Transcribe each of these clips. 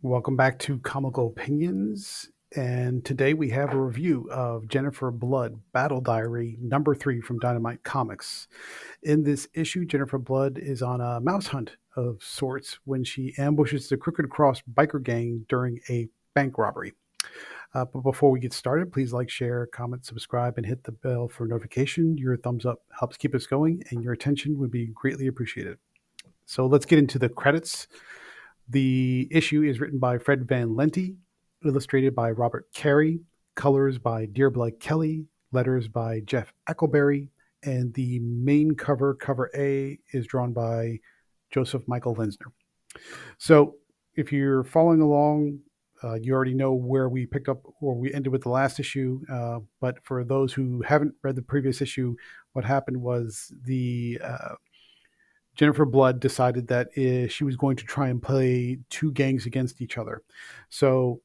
Welcome back to Comical Opinions. And today we have a review of Jennifer Blood Battle Diary #3 from Dynamite Comics. In this issue, Jennifer Blood is on a mouse hunt of sorts when she ambushes the Crooked Cross biker gang during a bank robbery. But before we get started, please like, share, comment, subscribe, and hit the bell for notification. Your thumbs up helps keep us going, and your attention would be greatly appreciated. So let's get into the credits. The issue is written by Fred Van Lente, illustrated by Robert Carey, colors by Dearblood Kelly, letters by Jeff Eckleberry, and the main cover, cover A, is drawn by Joseph Michael Lenzner. So if you're following along, you already know where we picked up or we ended with the last issue. But for those who haven't read the previous issue, what happened was the Jennifer Blood decided that she was going to try and play two gangs against each other. So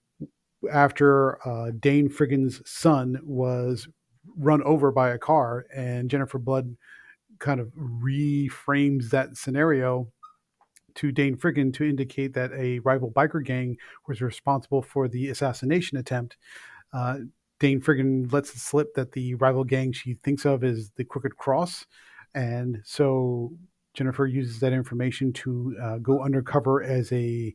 after Dane Friggan's son was run over by a car, and Jennifer Blood kind of reframes that scenario to Dane Friggan to indicate that a rival biker gang was responsible for the assassination attempt. Uh, Dane Friggan lets it slip that the rival gang she thinks of is the Crooked Cross. And so Jennifer uses that information to go undercover as a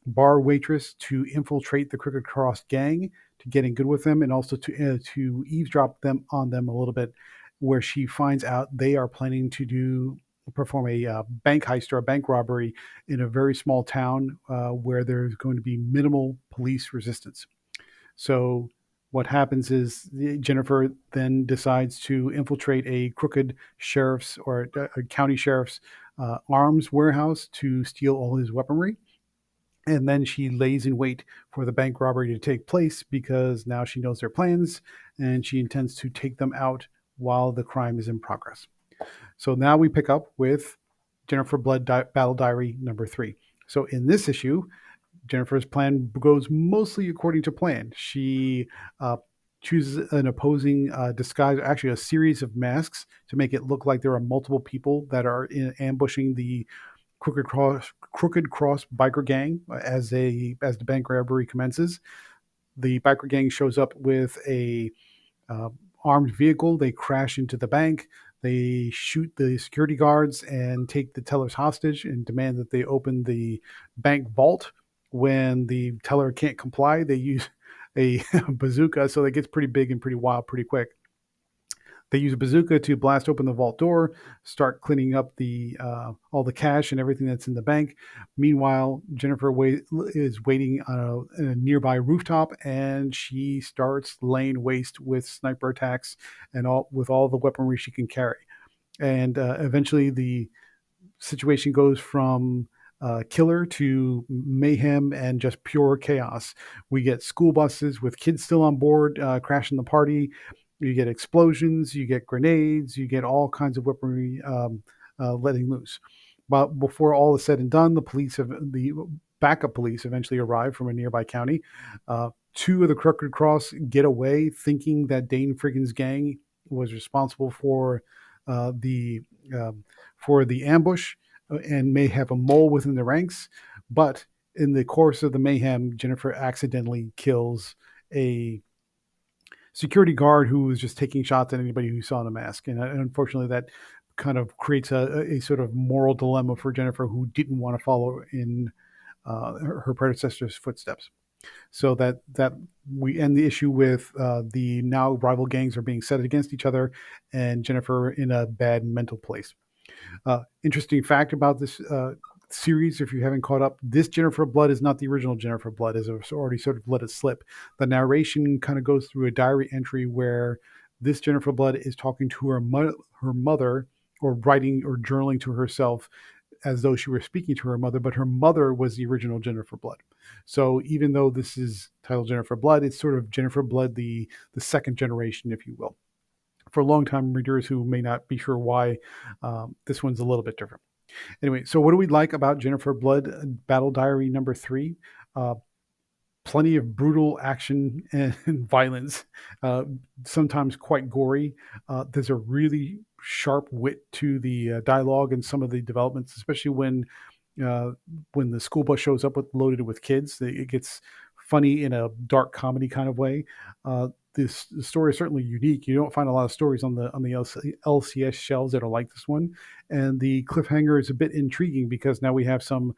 bar waitress to infiltrate the Crooked Cross gang, to get in good with them, and also to eavesdrop them on them a little bit, where she finds out they are planning to perform a bank heist or a bank robbery in a very small town where there's going to be minimal police resistance. So what happens is Jennifer then decides to infiltrate a crooked sheriff's or a county sheriff's arms warehouse to steal all his weaponry. And then she lays in wait for the bank robbery to take place because now she knows their plans and she intends to take them out while the crime is in progress. So now we pick up with Jennifer Blood Battle Diary #3. So in this issue, Jennifer's plan goes mostly according to plan. She chooses an opposing disguise, actually a series of masks, to make it look like there are multiple people that are ambushing the Crooked Cross biker gang as the bank robbery commences. The biker gang shows up with a uh, armed vehicle. They crash into the bank. They shoot the security guards and take the tellers hostage and demand that they open the bank vault. When the teller can't comply, they use a bazooka, so it gets pretty big and pretty wild pretty quick. They use a bazooka to blast open the vault door, start cleaning up the all the cash and everything that's in the bank. Meanwhile, Jennifer is waiting on a nearby rooftop, and she starts laying waste with sniper attacks and all the weaponry she can carry. And eventually, the situation goes from killer to mayhem and just pure chaos. We get school buses with kids still on board crashing the party. You get explosions, you get grenades, you get all kinds of weaponry letting loose. But before all is said and done, the backup police eventually arrive from a nearby county. Two of the Crooked Cross get away, thinking that Dane Friggan's gang was responsible uh, the for the ambush and may have a mole within the ranks. But in the course of the mayhem, Jennifer accidentally kills a security guard who was just taking shots at anybody who saw the mask. And unfortunately, that kind of creates a sort of moral dilemma for Jennifer, who didn't want to follow in her predecessor's footsteps. So that we end the issue with the now rival gangs are being set against each other, and Jennifer in a bad mental place. Interesting fact about this series, if you haven't caught up, this Jennifer Blood is not the original Jennifer Blood, as I've already sort of let it slip. The narration kind of goes through a diary entry where this Jennifer Blood is talking to her mother, or writing or journaling to herself as though she were speaking to her mother, but her mother was the original Jennifer Blood. So even though this is titled Jennifer Blood, it's sort of Jennifer Blood, the second generation, if you will, for longtime readers who may not be sure why this one's a little bit different. Anyway, so what do we like about Jennifer Blood Battle Diary #3? Uh, Plenty of brutal action and violence, sometimes quite gory. There's a really sharp wit to the dialogue and some of the developments, especially when uh, when the school bus shows up loaded with kids. It gets funny in a dark comedy kind of way. This story is certainly unique. You don't find a lot of stories on the LCS shelves that are like this one, and the cliffhanger is a bit intriguing because now we have some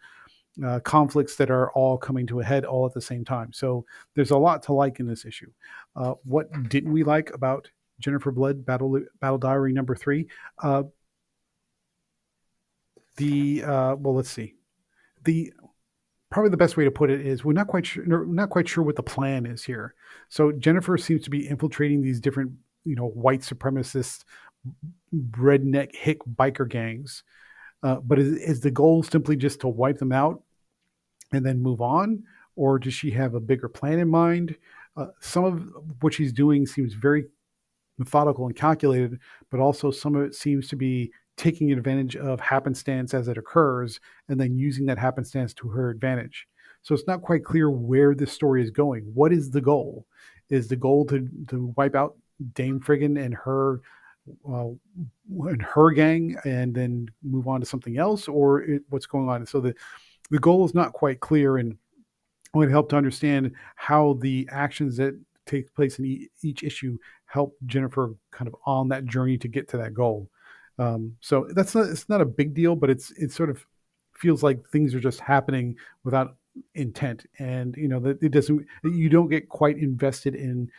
conflicts that are all coming to a head all at the same time. So there's a lot to like in this issue. What didn't we like about Jennifer Blood Battle Diary number 3? Uh, well, let's see. The Probably the best way to put it is we're not quite sure what the plan is here. So Jennifer seems to be infiltrating these different, white supremacist redneck hick biker gangs. But is the goal simply just to wipe them out and then move on, or does she have a bigger plan in mind? Some of what she's doing seems very methodical and calculated, but also some of it seems to be taking advantage of happenstance as it occurs and then using that happenstance to her advantage. So it's not quite clear where this story is going. What is the goal? Is the goal to wipe out Dame Friggin uh, and her gang and then move on to something else, or what's going on? So the goal is not quite clear, and it would help to understand how the actions that take place in each issue help Jennifer kind of on that journey to get to that goal. So it's not a big deal, but it sort of feels like things are just happening without intent, and that it doesn't. You don't get quite invested in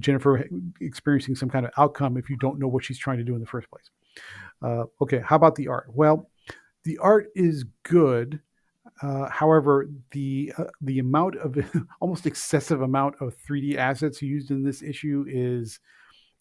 Jennifer experiencing some kind of outcome if you don't know what she's trying to do in the first place. Okay, how about the art? Well, the art is good. However, the amount of almost excessive amount of 3D assets used in this issue is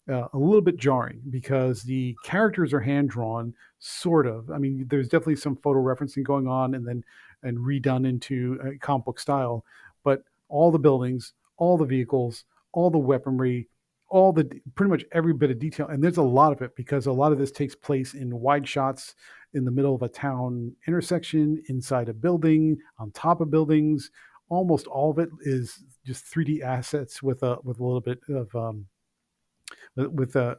a little bit jarring because the characters are hand drawn, sort of. I mean, there's definitely some photo referencing going on, and redone into comic book style. But all the buildings, all the vehicles, all the weaponry, all the pretty much every bit of detail, and there's a lot of it because a lot of this takes place in wide shots in the middle of a town intersection, inside a building, on top of buildings. Almost all of it is just 3D assets with a little bit of with a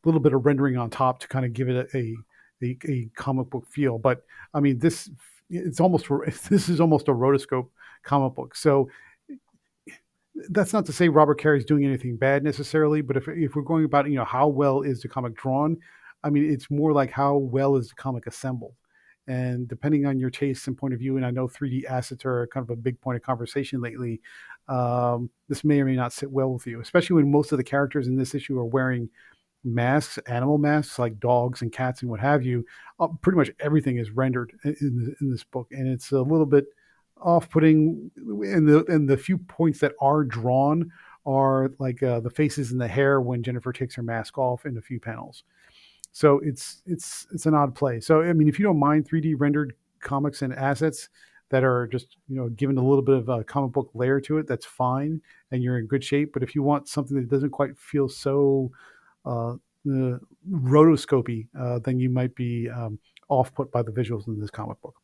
little bit of rendering on top to kind of give it a comic book feel. But I mean, this is almost a rotoscope comic book. So that's not to say Robert Carey is doing anything bad necessarily, but if we're going about how well is the comic drawn, I mean it's more like how well is the comic assembled. And depending on your tastes and point of view, and I know 3D assets are kind of a big point of conversation lately, this may or may not sit well with you, especially when most of the characters in this issue are wearing masks, animal masks like dogs and cats and what have you. Pretty much everything is rendered in this book, and it's a little bit off-putting. And the few points that are drawn are like the faces and the hair when Jennifer takes her mask off in a few panels. So it's an odd play. So I mean, if you don't mind 3D rendered comics and assets that are just given a little bit of a comic book layer to it, that's fine, and you're in good shape. But if you want something that doesn't quite feel so uh, rotoscopy, then you might be off put by the visuals in this comic book.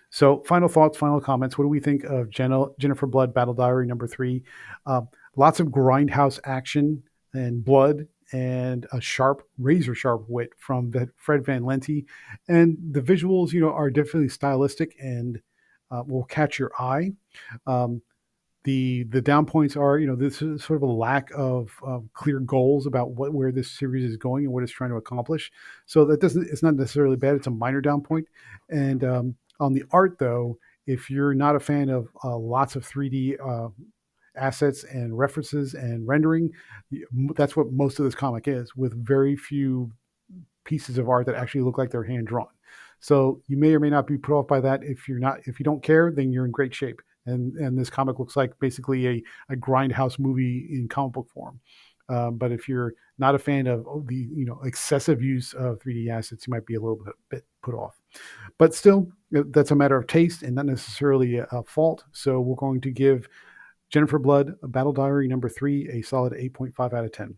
So, final thoughts, final comments. What do we think of Jennifer Blood Battle Diary number 3? Uh, Lots of grindhouse action and blood and a sharp, razor sharp wit from Fred Van Lente. And the visuals, are definitely stylistic and will catch your eye. Um, the down points are, this is sort of a lack of clear goals about where this series is going and what it's trying to accomplish. So it's not necessarily bad. It's a minor down point. And on the art, though, if you're not a fan of lots of 3D assets and references and rendering, that's what most of this comic is, with very few pieces of art that actually look like they're hand drawn. So you may or may not be put off by that. If you don't care, then you're in great shape. And this comic looks like basically a grindhouse movie in comic book form. But if you're not a fan of the excessive use of 3D assets, you might be a little bit put off. But still, that's a matter of taste and not necessarily a fault. So we're going to give Jennifer Blood Battle Diary number 3 a solid 8.5 out of 10.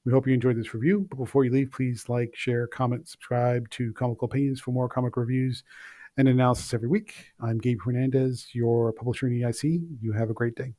We hope you enjoyed this review. But before you leave, please like, share, comment, subscribe to Comical Opinions for more comic reviews and analysis every week. I'm Gabe Hernandez, your publisher in EIC. You have a great day.